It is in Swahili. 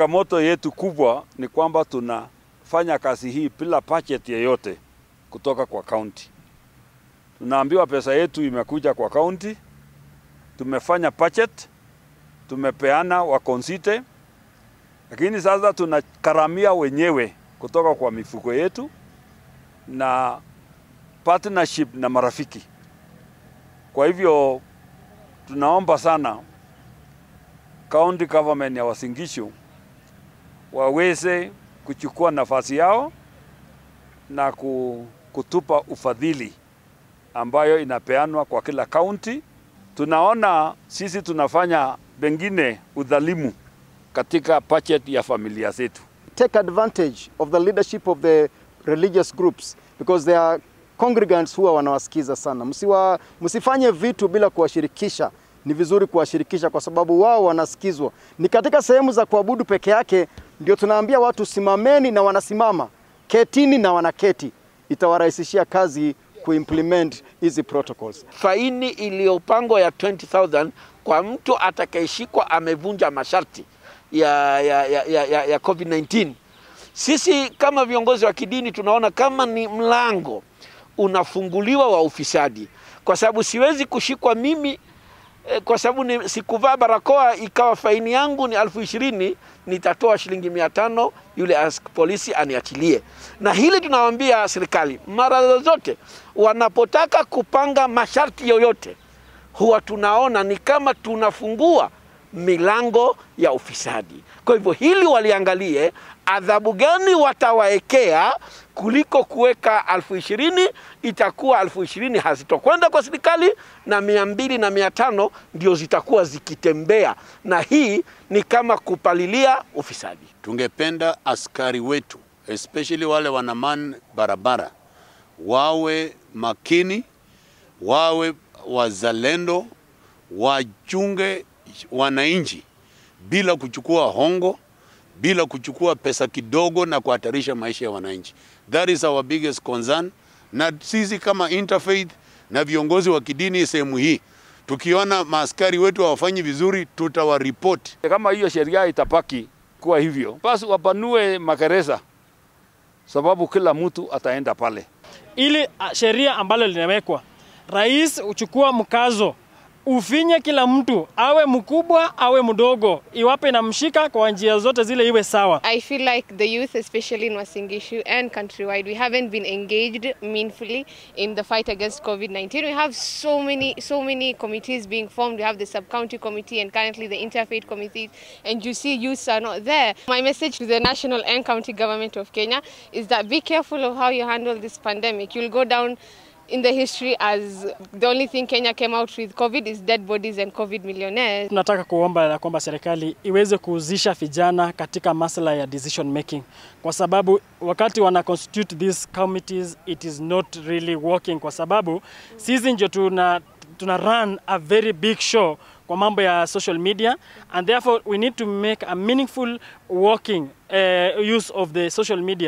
Changamoto yetu kubwa ni kwamba tunafanya kazi hii bila budget yoyote kutoka kwa county. Tunaambiwa pesa yetu imekuja kwa county, tumefanya budget, tumepeana wakonsite, lakini sasa tunakaramia wenyewe kutoka kwa mifuko yetu na partnership na marafiki. Kwa hivyo tunaomba sana county government ya Uasin Gishu waweze kuchukua nafasi yao na kutupa ufadhili ambayo inapeanwa kwa kila county. Tunaona sisi tunafanya bengine udhalimu katika budget ya familia zetu. Take advantage of the leadership of the religious groups because they are congregants who wanawasikiza sana. Msifanye vitu bila kuwashirikisha. Ni vizuri kuwashirikisha kwa sababu wao wanasikizwa. Ni katika sehemu za kuabudu peke yake ndio tunaambia watu simameni na wanasimama, ketini na wanaketi. Itawarahisishia kazi kuimplement hizi protocols. Faini iliyopangwa ya 20,000 kwa mtu atakayeshikwa amevunja masharti ya COVID-19. Sisi kama viongozi wa kidini tunaona kama ni mlango unafunguliwa wa ufisadi, kwa sababu siwezi kushikwa mimi kwa sababu sikuvaa barakoa ikawa faini yangu ni 20,000, nitatoa shilingi 500 yule polisi aniachilie. Na hili tunawaambia serikali mara zote wanapotaka kupanga masharti yoyote, huwa tunaona ni kama tunafungua milango ya ufisadi. Kwa hivyo hili waliangalie adhabu gani watawaekea, kuliko kuweka 20,000 itakuwa 20,000 hazitokwenda kwa serikali na 200 na 500 ndio zitakuwa zikitembea, na hii ni kama kupalilia ufisadi. Tungependa askari wetu especially wale wanaman barabara wawe makini, wawe wazalendo, wachunge wananchi bila kuchukua hongo, bila kuchukua pesa kidogo na kuhatarisha maisha ya wananchi. That is our biggest concern. Na sisi kama interfaith na viongozi wa kidini sehemu hii, tukiona maaskari wetu hawafanyi vizuri, tutawaripoti. Kama hiyo sheria itapaki kuwa hivyo, basi wapanue magereza, sababu kila mtu ataenda pale. Ili sheria ambalo linawekwa, rais uchukua mkazo ufinye kila mtu, awe mkubwa awe mdogo, iwape na mshika kwa njia zote zile iwe sawa. I feel like the youth, especially in Uasin Gishu and countrywide, we haven't been engaged meaningfully in the fight against COVID-19. We have so many committees being formed. We have the sub-county committee and currently the interfaith committee, and you see youths are not there. My message to the national and county government of Kenya is that be careful of how you handle this pandemic. You'll go down in the history as the only thing Kenya came out with COVID is dead bodies and COVID millionaires. Tunataka kuomba kwamba serikali iweze kuhusisha vijana katika masuala ya decision making, kwa sababu wakati wana constitute these committees it is not really working, kwa sababu sisi ndio tuna run a very big show kwa mambo ya social media, and therefore we need to make a meaningful working use of the social media.